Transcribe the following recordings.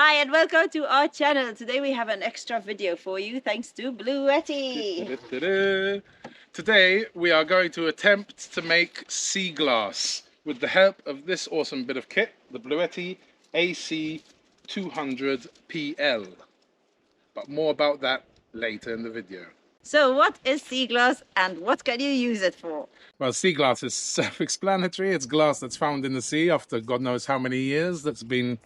Hi and welcome to our channel. Today we have an extra video for you thanks to Bluetti. Today we are going to attempt to make sea glass with the help of this awesome bit of kit, the Bluetti AC200PL. But more about that later in the video. So what is sea glass and what can you use it for? Well, sea glass is self-explanatory. It's glass that's found in the sea after God knows how many years, that's been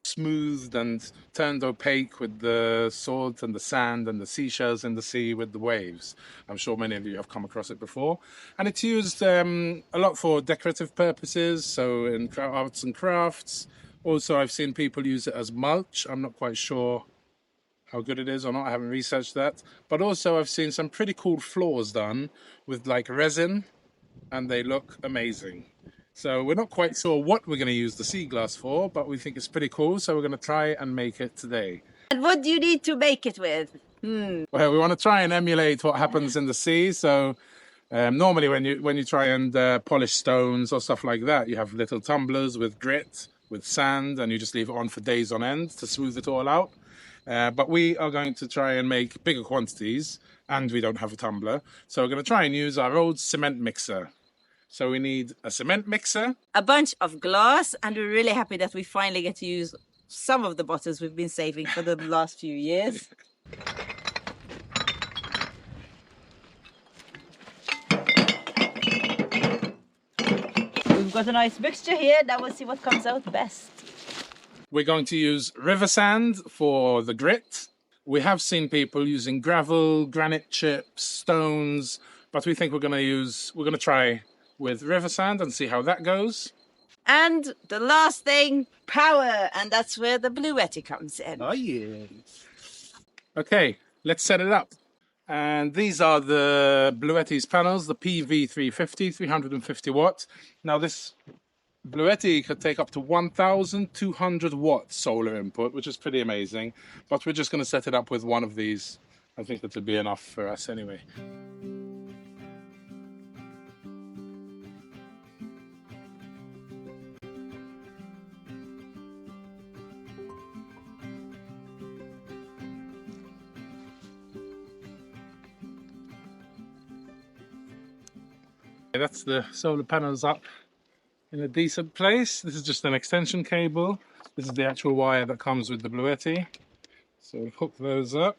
smoothed and turned opaque with the salt and the sand and the seashells in the sea with the waves. I'm sure many of you have come across it before. And it's used a lot for decorative purposes, so in arts and crafts. Also, I've seen people use it as mulch. I'm not quite sure how good it is or not. I haven't researched that. But also I've seen some pretty cool floors done with like resin, and they look amazing. So we're not quite sure what we're going to use the sea glass for, but we think it's pretty cool, so we're going to try and make it today. And what do you need to make it with? Well, we want to try and emulate what happens in the sea. So normally when you try and polish stones or stuff like that, you have little tumblers with grit, with sand, and you just leave it on for days on end to smooth it all out. But we are going to try and make bigger quantities, and we don't have a tumbler. So we're going to try and use our old cement mixer. So we need a cement mixer, A bunch of glass, and we're really happy that we finally get to use some of the bottles we've been saving for the last few years. We've got a nice mixture here. Now we'll see what comes out best. we're going to use river sand for the grit. We have seen people using gravel, granite chips, stones, but we think we're going to try with river sand and see how that goes. And the last thing, power, and that's where the Bluetti comes in. Oh yeah. Okay, let's set it up. And these are the Bluetti's panels, the PV350, 350 watt. Now this Bluetti could take up to 1,200 watt solar input, which is pretty amazing. But we're just going to set it up with one of these. I think that will be enough for us anyway. That's the solar panels up in a decent place. This is just an extension cable. This is the actual wire that comes with the Bluetti. So we hook those up.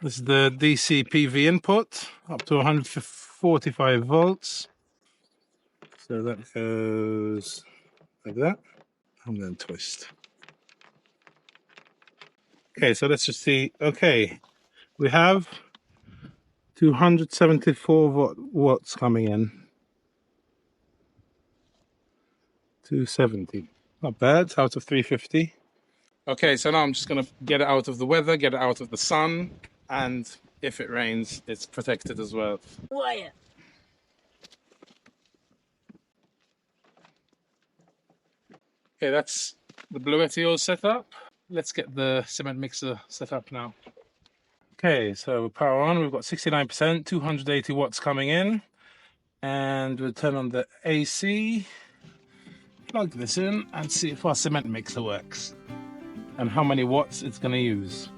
This is the DC PV input, up to 145 volts. So that goes like that, and then twist. Okay, so let's just see. Okay, we have 274 watts coming in. 270. Not bad, out of 350. Okay, so now I'm just going to get it out of the weather, get it out of the sun, and if it rains, it's protected as well. Wire. Okay, that's the Bluetti all set up. Let's get the cement mixer set up now. Okay, so power on, we've got 69%, 280 watts coming in. And we'll turn on the AC, plug this in and see if our cement mixer works and how many watts it's going to use.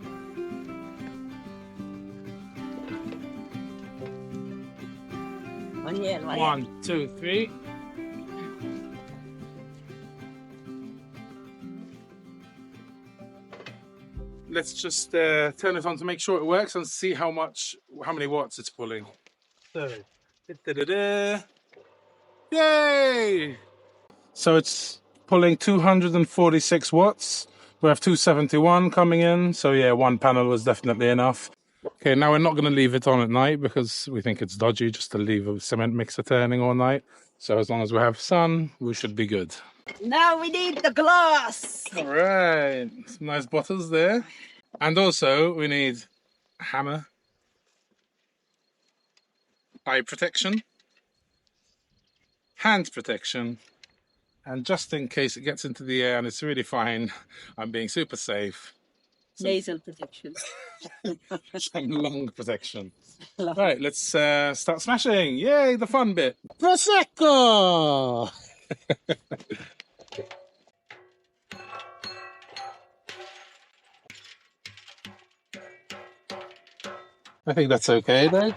One, two, three. Let's just turn it on to make sure it works and see how many watts it's pulling. So, yay! So it's pulling 246 watts. We have 271 coming in. So yeah, one panel was definitely enough. Okay, now we're not going to leave it on at night because we think it's dodgy just to leave a cement mixer turning all night. So as long as we have sun, we should be good. Now we need the glass. All right, some nice bottles there. And also we need a hammer, eye protection, hand protection, and just in case it gets into the air and it's really fine, I'm being super safe. Nasal protection. Some lung protection. Right, let's start smashing. Yay, the fun bit. Prosecco! I think that's okay though.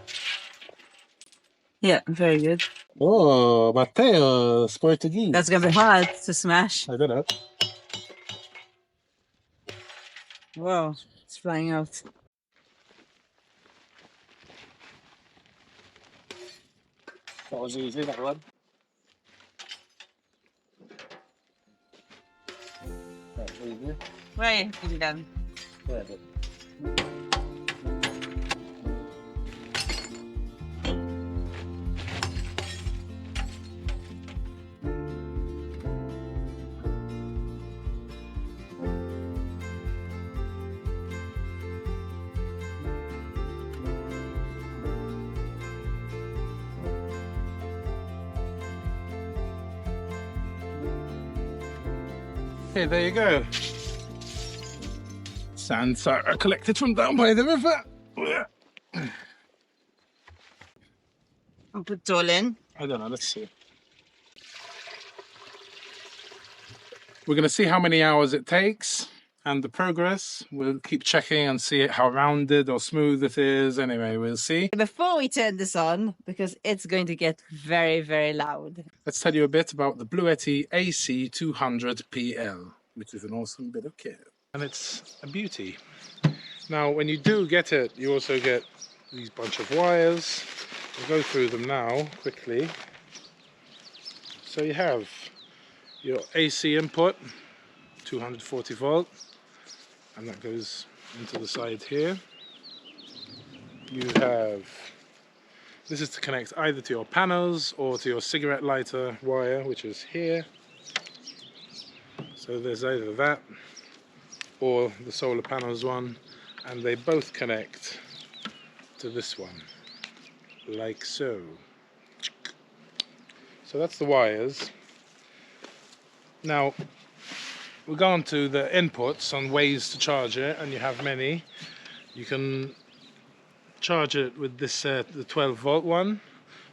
Yeah, very good. Oh, Matteo, Portuguese. That's gonna be hard to smash. I don't know. Whoa, it's flying out. That was easy, that one. That was easy. Right, easy done. Yeah, but okay, there you go. Sands are collected from down by the river. I'll put it all in. I don't know, let's see. We're going to see how many hours it takes and the progress. We'll keep checking and see how rounded or smooth it is. Anyway, we'll see. Before we turn this on, because it's going to get very, very loud. Let's tell you a bit about the Bluetti AC200PL, which is an awesome bit of kit. And it's a beauty. Now, when you do get it, you also get these bunch of wires. We'll go through them now quickly. So you have your AC input, 240 volt, and that goes into the side here. You have, this is to connect either to your panels or to your cigarette lighter wire, which is here. So there's either that or the solar panels one, and they both connect to this one, like so. So that's the wires. Now we'll go on to the inputs on ways to charge it, and you have many. You can charge it with this the 12 volt one,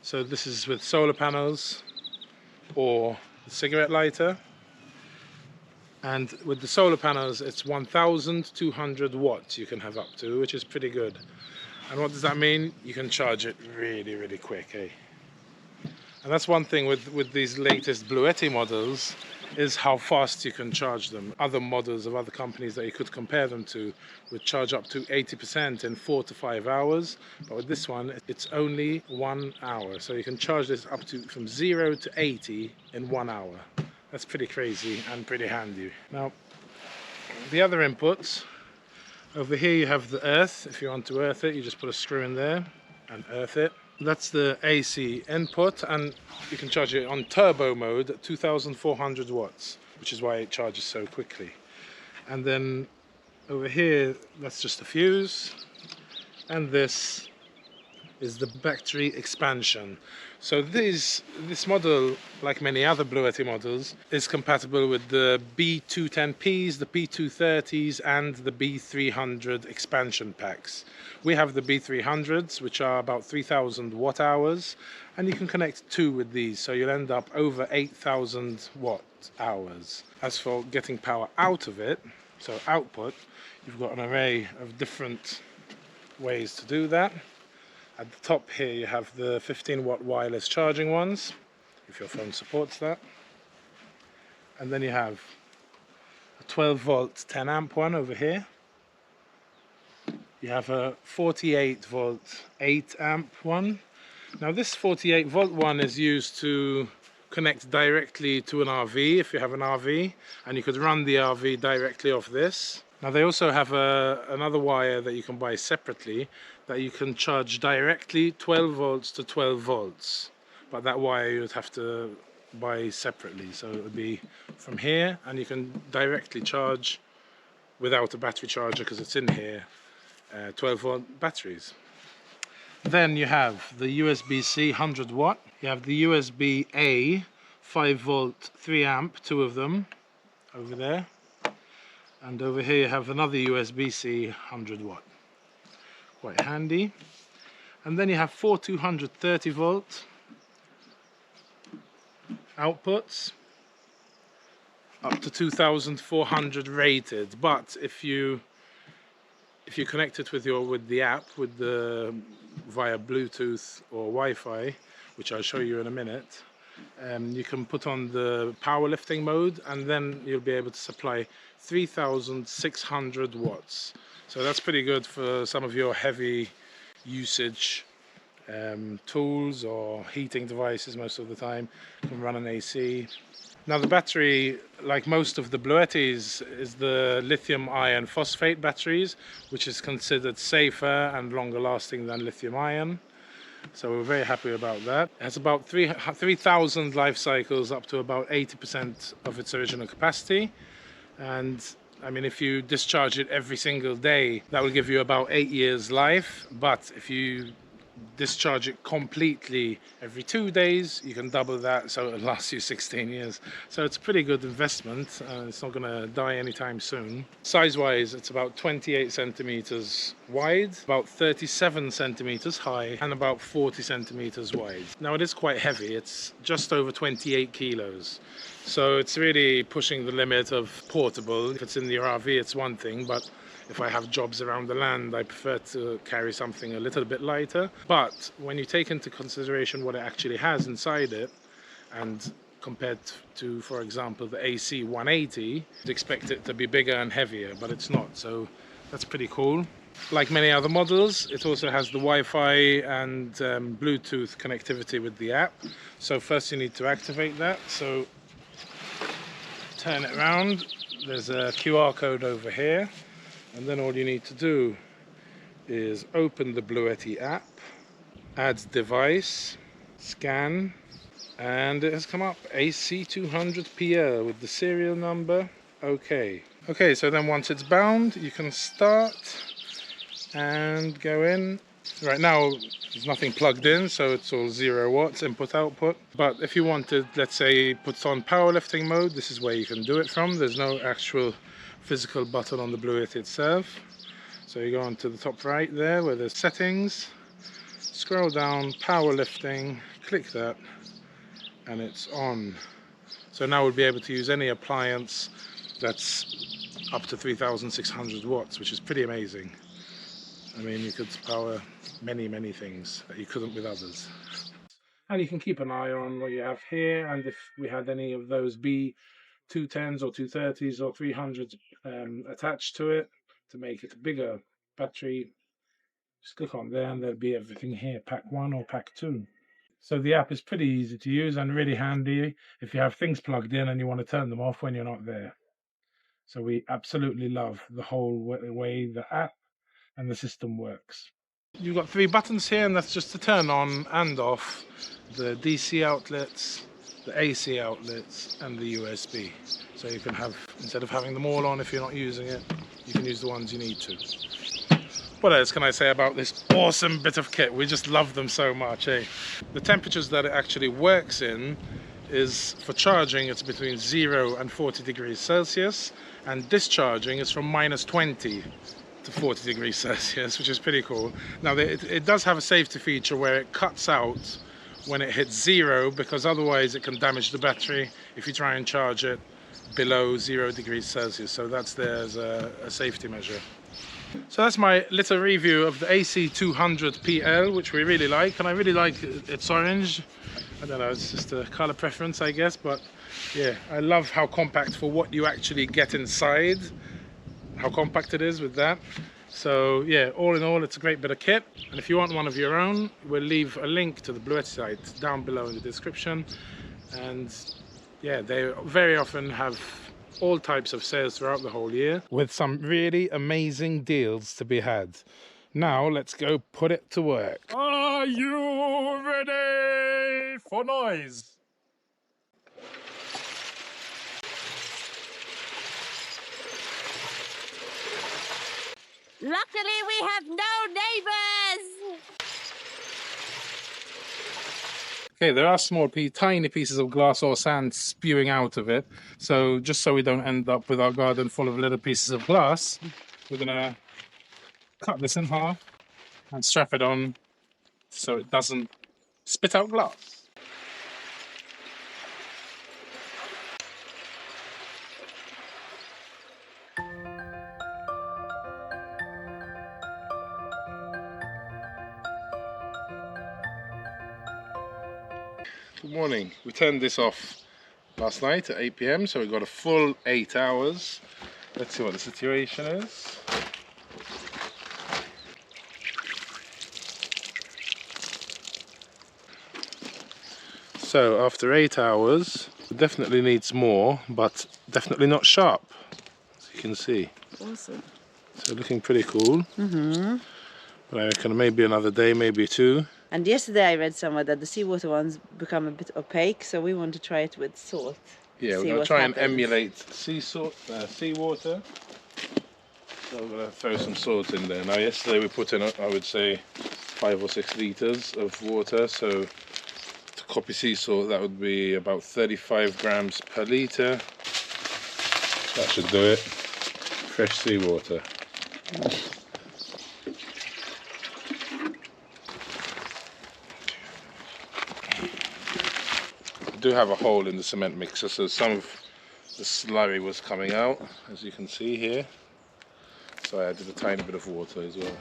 so this is with solar panels or the cigarette lighter, and with the solar panels it's 1200 watts you can have up to, which is pretty good. And what does that mean? You can charge it really, really quick, eh? And that's one thing with these latest Bluetti models, is how fast you can charge them. Other models of other companies that you could compare them to would charge up to 80% in 4 to 5 hours, but with this one it's only 1 hour. So you can charge this up to from 0 to 80 in 1 hour. That's pretty crazy and pretty handy. Now, the other inputs, over here you have the earth. If you want to earth it, you just put a screw in there and earth it. That's the AC input, and you can charge it on turbo mode at 2400 watts, which is why it charges so quickly. And then over here, that's just a fuse, and this is the battery expansion. So this model, like many other Bluetti models, is compatible with the B210Ps, the B230s, and the B300 expansion packs. We have the B300s, which are about 3000 watt hours, and you can connect 2 with these, so you'll end up over 8000 watt hours. As for getting power out of it, so output, you've got an array of different ways to do that. At the top here you have the 15 watt wireless charging ones, if your phone supports that. And then you have a 12 volt 10 amp one over here. You have a 48 volt 8 amp one. Now this 48 volt one is used to connect directly to an RV, if you have an RV, and you could run the RV directly off this. Now they also have another wire that you can buy separately that you can charge directly 12 volts to 12 volts, but that wire you would have to buy separately. So it would be from here, and you can directly charge without a battery charger because it's in here, 12 volt batteries. Then you have the USB-C 100 watt, you have the USB-A 5 volt 3 amp, 2 of them over there. And over here you have another USB-C 100 watt, quite handy. And then you have 4 230 volt outputs, up to 2400 rated. But if you If you connect it with the app via Bluetooth or Wi-Fi, which I'll show you in a minute, you can put on the powerlifting mode, and then you'll be able to supply 3,600 watts. So that's pretty good for some of your heavy usage tools or heating devices. Most of the time you can run an AC. Now the battery, like most of the Bluettis, is the lithium iron phosphate batteries, which is considered safer and longer lasting than lithium ion. So we're very happy about that. It has about 3,000 life cycles, up to about 80% of its original capacity. And I mean, if you discharge it every single day, that will give you about 8 years life. But if you discharge it completely every 2 days, you can double that, so it'll last you 16 years. So it's a pretty good investment. It's not going to die anytime soon. Size wise, it's about 28 centimeters wide, about 37 centimeters high, and about 40 centimeters wide. Now it is quite heavy. It's just over 28 kilos. So it's really pushing the limit of portable. If it's in the RV, it's one thing, but if I have jobs around the land, I prefer to carry something a little bit lighter. But when you take into consideration what it actually has inside it, and compared to, for example, the AC180, you'd expect it to be bigger and heavier, but it's not. So that's pretty cool. Like many other models, it also has the Wi-Fi and Bluetooth connectivity with the app. So first you need to activate that. So turn it around. There's a QR code over here. And then all you need to do is open the Bluetti app, add device, scan, and it has come up AC200PL with the serial number. Okay, so then once it's bound, you can start and go in. Right now there's nothing plugged in, so it's all 0 watts input output. But if you wanted, let's say, put on powerlifting mode, this is where you can do it from. There's no actual physical button on the Bluetti itself. So you go on to the top right there where there's settings, scroll down, powerlifting, click that, and it's on. So now we'll be able to use any appliance that's up to 3,600 watts, which is pretty amazing. I mean, you could power many things that you couldn't with others. And you can keep an eye on what you have here, and if we had any of those B210s or 230s or 300s attached to it to make it a bigger battery, just click on there and there'll be everything here, pack 1 or pack 2. So the app is pretty easy to use and really handy if you have things plugged in and you want to turn them off when you're not there. So we absolutely love the whole way the app and the system works. You've got 3 buttons here, and that's just to turn on and off the DC outlets, the AC outlets, and the USB. So you can have, instead of having them all on if you're not using it, you can use the ones you need to. What else can I say about this awesome bit of kit? We just love them so much, eh? The temperatures that it actually works in is, for charging, it's between 0 and 40 degrees Celsius, and discharging is from -20 to 40 degrees Celsius, which is pretty cool. Now it does have a safety feature where it cuts out when it hits 0, because otherwise it can damage the battery if you try and charge it below 0 degrees Celsius. So that's there as a safety measure. So that's my little review of the AC200PL, which we really like, and I really like its orange. I don't know, it's just a color preference, I guess, but yeah, I love how compact, for what you actually get inside, how compact it is with that. So yeah, all in all, it's a great bit of kit, and if you want one of your own, we'll leave a link to the Bluetti site down below in the description. And yeah, they very often have all types of sales throughout the whole year, with some really amazing deals to be had. Now let's go put it to work. Are you ready for noise? Luckily, we have no neighbors. Okay, there are small, tiny pieces of glass or sand spewing out of it. So just so we don't end up with our garden full of little pieces of glass, we're gonna cut this in half and strap it on so it doesn't spit out glass. Good morning. We turned this off last night at 8 p.m, so we got a full 8 hours. Let's see what the situation is. So after 8 hours, it definitely needs more, but definitely not sharp, as you can see. Awesome. So looking pretty cool. But I reckon maybe another day, maybe two. And yesterday I read somewhere that the seawater ones become a bit opaque, so we want to try it with salt. Yeah, we're going to try and emulate seawater. So we're going to throw some salt in there. Now yesterday we put in, I would say, 5 or 6 litres of water. So to copy sea salt, that would be about 35 grams per litre. That should do it. Fresh seawater. Do have a hole in the cement mixer, so some of the slurry was coming out, as you can see here. So I added a tiny bit of water as well.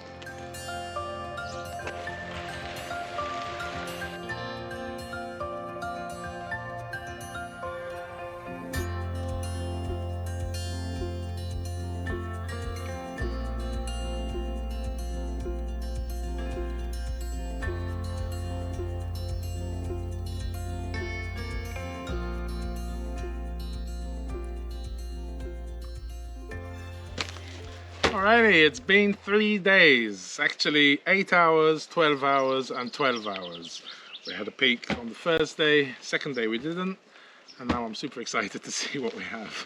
Alrighty, it's been 3 days. Actually 8 hours, 12 hours and 12 hours. We had a peak on the first day, second day we didn't, and now I'm super excited to see what we have.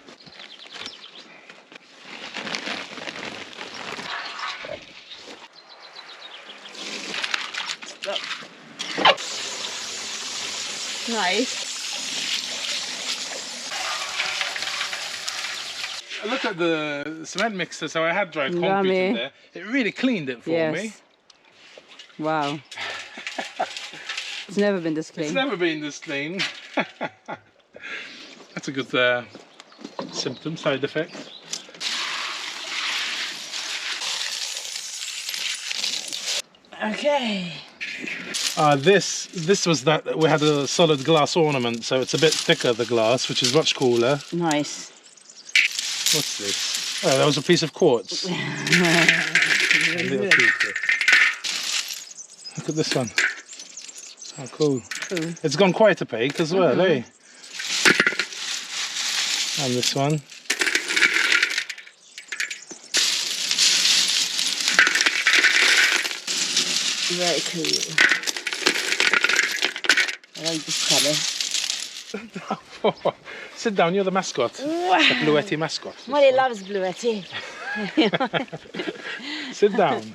Nice. I looked at the cement mixer, so I had dried concrete in there. It really cleaned it for me. Wow. It's never been this clean. It's never been this clean. That's a good symptom, side effect. Okay. This was that we had a solid glass ornament, so it's a bit thicker, the glass, which is much cooler. Nice. What's this? Oh, that was a piece of quartz. A little piece. Look at this one. Oh, cool. It's gone quite opaque as well, eh? And this one. Very cool. I like this colour. Sit down, you're the mascot. Wow. The Bluetti mascot. Molly loves Bluetti. Sit down.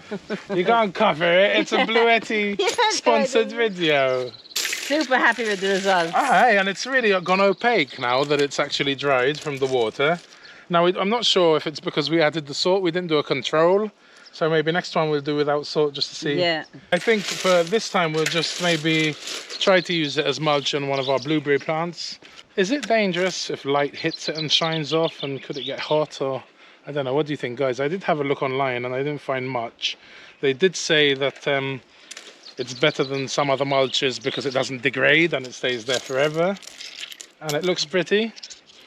You can't cover it. It's a Bluetti sponsored video. Super happy with the results. Hey, and it's really gone opaque now that it's actually dried from the water. Now, I'm not sure if it's because we added the salt. We didn't do a control. So maybe next time we'll do without salt just to see. Yeah. I think for this time we'll just maybe try to use it as mulch on one of our blueberry plants. Is it dangerous if light hits it and shines off, and could it get hot, or I don't know, what do you think, guys? I did have a look online and I didn't find much. They did say that it's better than some other mulches because it doesn't degrade and it stays there forever, and it looks pretty.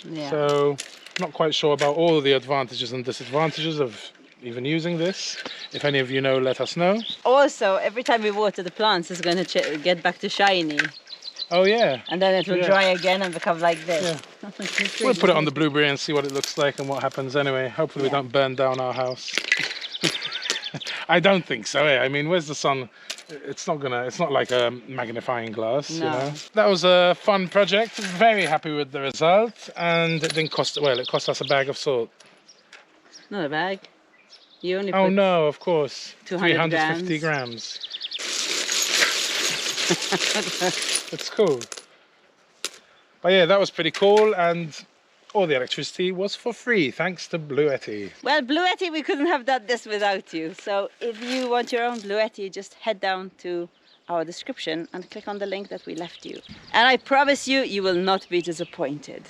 Yeah. So not quite sure about all the advantages and disadvantages of even using this. If any of you know, let us know. Also, every time we water the plants, it's going to get back to shiny. Oh yeah. And then it will dry again and become like this. Yeah. We'll put it on the blueberry and see what it looks like and what happens anyway. Hopefully we don't burn down our house. I don't think so, eh? I mean, where's the sun? It's not like a magnifying glass, No. you know. That was a fun project. Very happy with the result, and it didn't cost, well, it cost us a bag of salt. Not a bag. You only Oh put no, of course. 350 grams. It's cool. But yeah, that was pretty cool, and all the electricity was for free, thanks to Bluetti. Well, Bluetti, we couldn't have done this without you. So if you want your own Bluetti, just head down to our description and click on the link that we left you. And I promise you, you will not be disappointed.